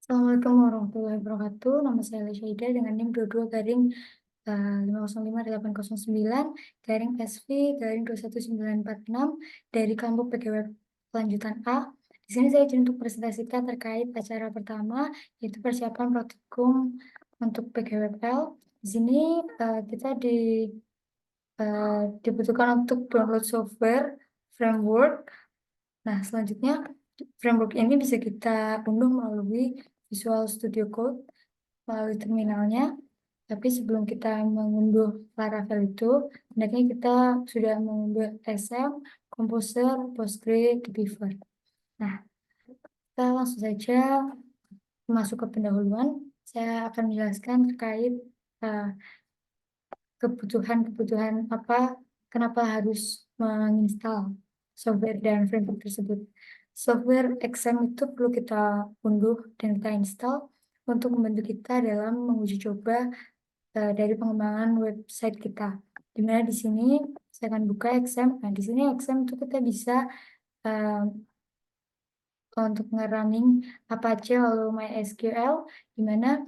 Assalamualaikum warahmatullahi wabarakatuh. Nama saya Lesya Ida dengan NIM 22 garing 505-809 garing SV garing 21946 dari kelompok PGW lanjutan A. Di sini saya izin untuk presentasikan terkait acara pertama, yaitu persiapan praktikum untuk PGWL. Di sini kita dibutuhkan untuk download software framework. Nah, selanjutnya framework ini bisa kita unduh melalui Visual Studio Code melalui terminalnya. Tapi sebelum kita mengunduh Laravel itu, hendaknya kita sudah mengunduh SM, Composer, Postgre, Beaver. Nah, kita langsung saja masuk ke pendahuluan. Saya akan menjelaskan terkait uh, kebutuhan-kebutuhan apa, kenapa harus menginstal software dan framework tersebut. Software XM itu perlu kita unduh dan kita install untuk membantu kita dalam menguji coba dari pengembangan website kita. Di mana di sini saya akan buka XM. Nah, di sini XM itu kita bisa uh, untuk nge-running Apache lalu MySQL, di mana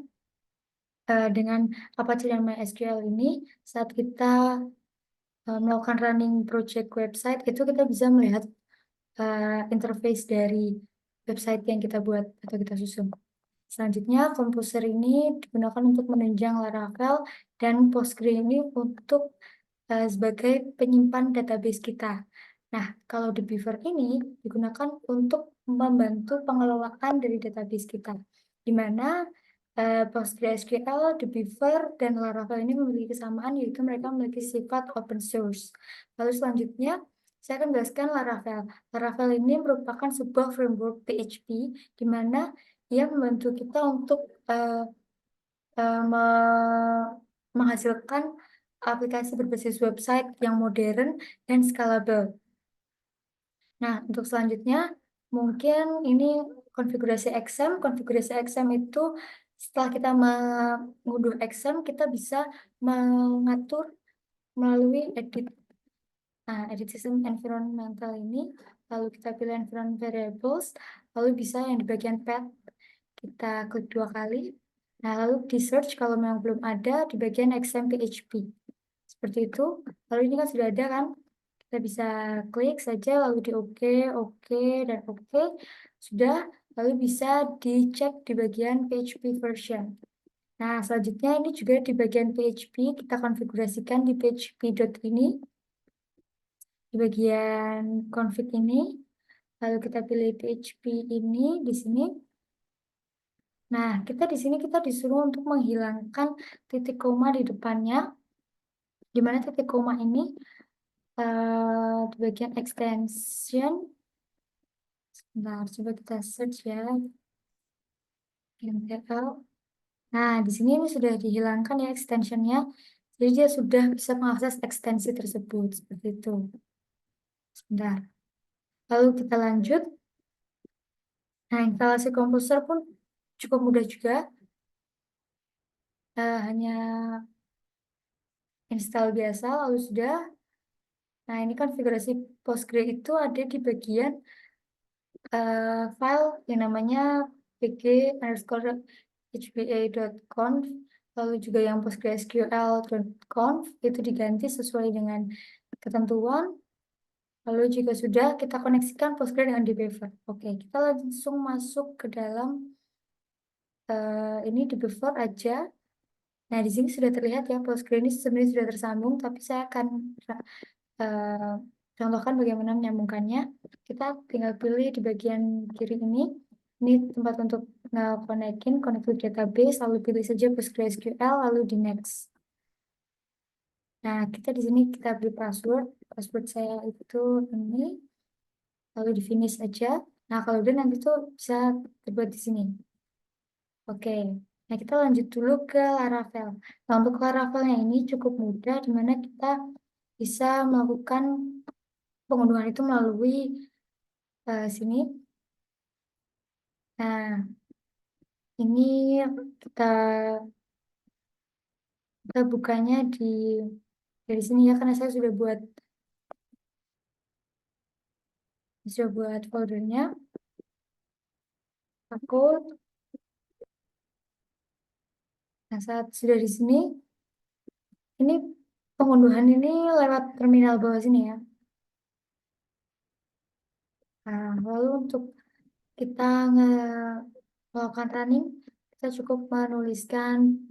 dengan Apache dan MySQL ini saat kita melakukan running project website itu kita bisa melihat interface dari website yang kita buat atau kita susun. Selanjutnya, Composer ini digunakan untuk menunjang Laravel dan Postgre ini untuk sebagai penyimpan database kita. Nah, kalau The Beaver ini digunakan untuk membantu pengelolaan dari database kita, di mana PostgreSQL, The Beaver, dan Laravel ini memiliki kesamaan, yaitu mereka memiliki sifat open source. Lalu selanjutnya, saya akan jelaskan Laravel. Laravel ini merupakan sebuah framework PHP, di mana dia membantu kita untuk menghasilkan aplikasi berbasis website yang modern dan scalable. Nah, untuk selanjutnya, mungkin ini konfigurasi XM. Konfigurasi XM itu setelah kita mengunduh XM, kita bisa mengatur melalui edit system environmental ini. Lalu kita pilih environment variables, lalu bisa yang di bagian path, kita klik 2 kali. Nah, lalu di search kalau memang belum ada di bagian XM PHP. Seperti itu. Lalu ini kan sudah ada kan? Kita bisa klik saja lalu di OK, OK, dan OK. Sudah, lalu bisa dicek di bagian PHP version. Nah, selanjutnya ini juga di bagian PHP, kita konfigurasikan di php.ini. Di bagian config ini, lalu kita pilih PHP ini di sini. Nah, di sini kita disuruh untuk menghilangkan titik koma di depannya, di mana titik koma ini di bagian extension. Nah, coba kita search ya, MTL. Nah, di sini ini sudah dihilangkan ya extensionnya, jadi dia sudah bisa mengakses ekstensi tersebut seperti itu. Sebentar. Lalu kita lanjut. Nah, instalasi komposer pun cukup mudah juga. Hanya install biasa, lalu sudah. Nah, ini konfigurasi Postgre itu ada di bagian file yang namanya pg_hba.conf, lalu juga yang postgresql.conf itu diganti sesuai dengan ketentuan. Lalu juga sudah kita koneksikan Postgre dengan dbeaver. Oke, kita langsung masuk ke dalam ini dbeaver aja. Nah, di sini sudah terlihat ya Postgre ini sebenarnya sudah tersambung, tapi saya akan uh, contohkan bagaimana menyambungkannya. Kita tinggal pilih di bagian kiri ini. Ini tempat untuk connect with database, lalu pilih saja PostgreSQL, lalu di next. Nah, kita di sini kita beri password. Password saya itu ini, lalu di finish aja. Nah, kalau udah nanti tuh bisa terbuat di sini. Oke, nah kita lanjut dulu ke Laravel. Nah, untuk Laravelnya ini cukup mudah, di mana kita bisa melakukan pengunduhan itu melalui sini. Nah, ini kita kita bukanya dari sini ya, karena saya sudah buat foldernya. Aku Nah, saat sudah di sini, ini pengunduhan ini lewat terminal bawah sini ya. Nah, lalu untuk kita melakukan running, kita cukup menuliskan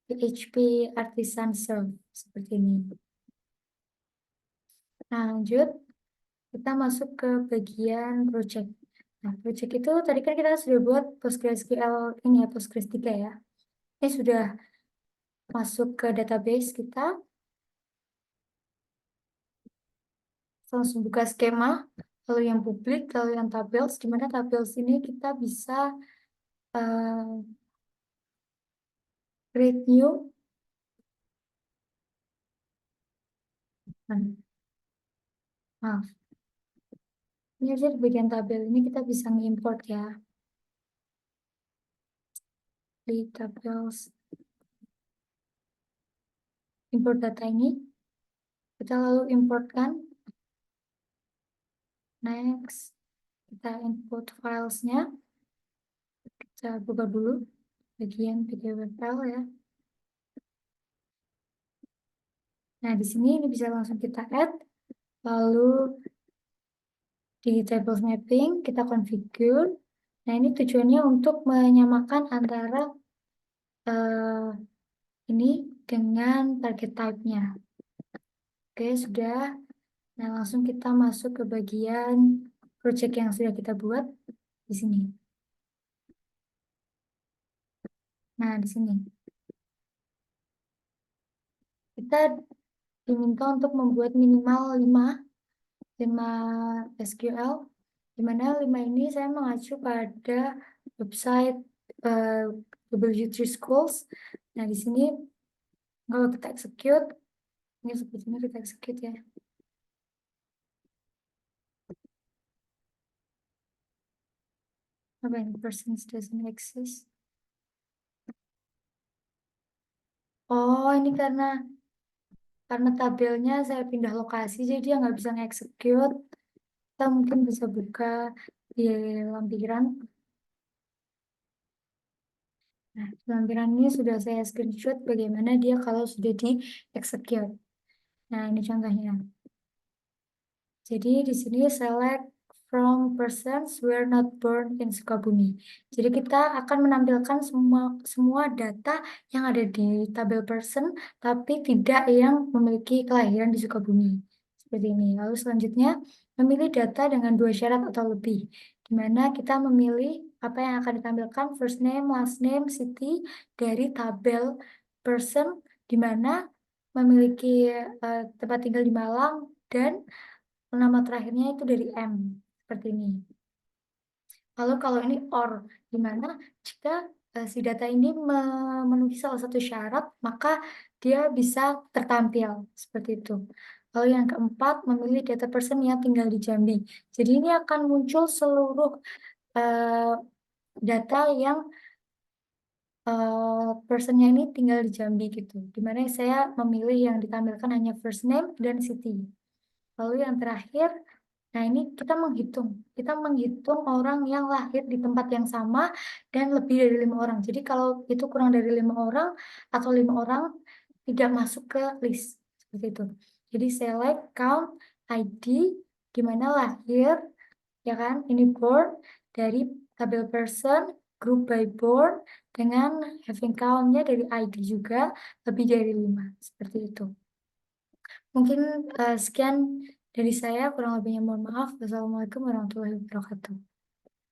PHP Artisan Serve seperti ini. Nah, lanjut kita masuk ke bagian project. Nah, project itu tadi kan kita sudah buat PostgreSQL ini ya, Postgres 3 ya. Ini sudah masuk ke database kita. Langsung buka skema, lalu yang publik, lalu yang tables, di mana tables ini kita bisa create new. Maaf, ini aja di bagian tabel ini kita bisa ngimport ya. Di tables, import data ini, kita lalu importkan. Next, kita input filesnya. Kita buka dulu bagian PDW file ya. Nah, di sini ini bisa langsung kita add. Lalu di table mapping kita configure. Nah, ini tujuannya untuk menyamakan antara ini dengan target type-nya. Oke, sudah. Nah, langsung kita masuk ke bagian project yang sudah kita buat di sini. Nah, di sini kita diminta untuk membuat minimal 5 SQL, di mana 5 ini saya mengacu pada website W3 Schools. Nah, di sini kalau kita execute, ini seperti ini kita execute ya. Apa ini persons doesn't exist? Oh, ini karena tabelnya saya pindah lokasi, jadi dia nggak bisa nge-execute. Kita mungkin bisa buka di lampiran. Nah, di lampiran ini sudah saya screenshot bagaimana dia kalau sudah di-execute. Nah, ini contohnya. Jadi di sini select from persons who were not born in Sukabumi. Jadi kita akan menampilkan semua data yang ada di tabel person, tapi tidak yang memiliki kelahiran di Sukabumi. Seperti ini. Lalu selanjutnya, memilih data dengan 2 syarat atau lebih. Di mana kita memilih apa yang akan ditampilkan, first name, last name, city, dari tabel person, di mana memiliki tempat tinggal di Malang, dan nama terakhirnya itu dari M, seperti ini. Lalu kalau ini OR, di mana jika si data ini memenuhi salah satu syarat, maka dia bisa tertampil, seperti itu. Lalu yang keempat, memilih data person yang tinggal di Jambi. Jadi ini akan muncul seluruh data yang personnya ini tinggal di Jambi gitu. Dimana saya memilih yang ditampilkan hanya first name dan city. Lalu yang terakhir, nah ini kita menghitung orang yang lahir di tempat yang sama dan lebih dari 5 orang. Jadi kalau itu kurang dari 5 orang atau 5 orang tidak masuk ke list seperti itu. Jadi select count ID di mana lahir, ya kan? Ini born dari tabel person, group by born dengan having count-nya dari ID juga lebih dari 5 seperti itu. Mungkin sekian dari saya, kurang lebihnya mohon maaf. Wassalamualaikum warahmatullahi wabarakatuh.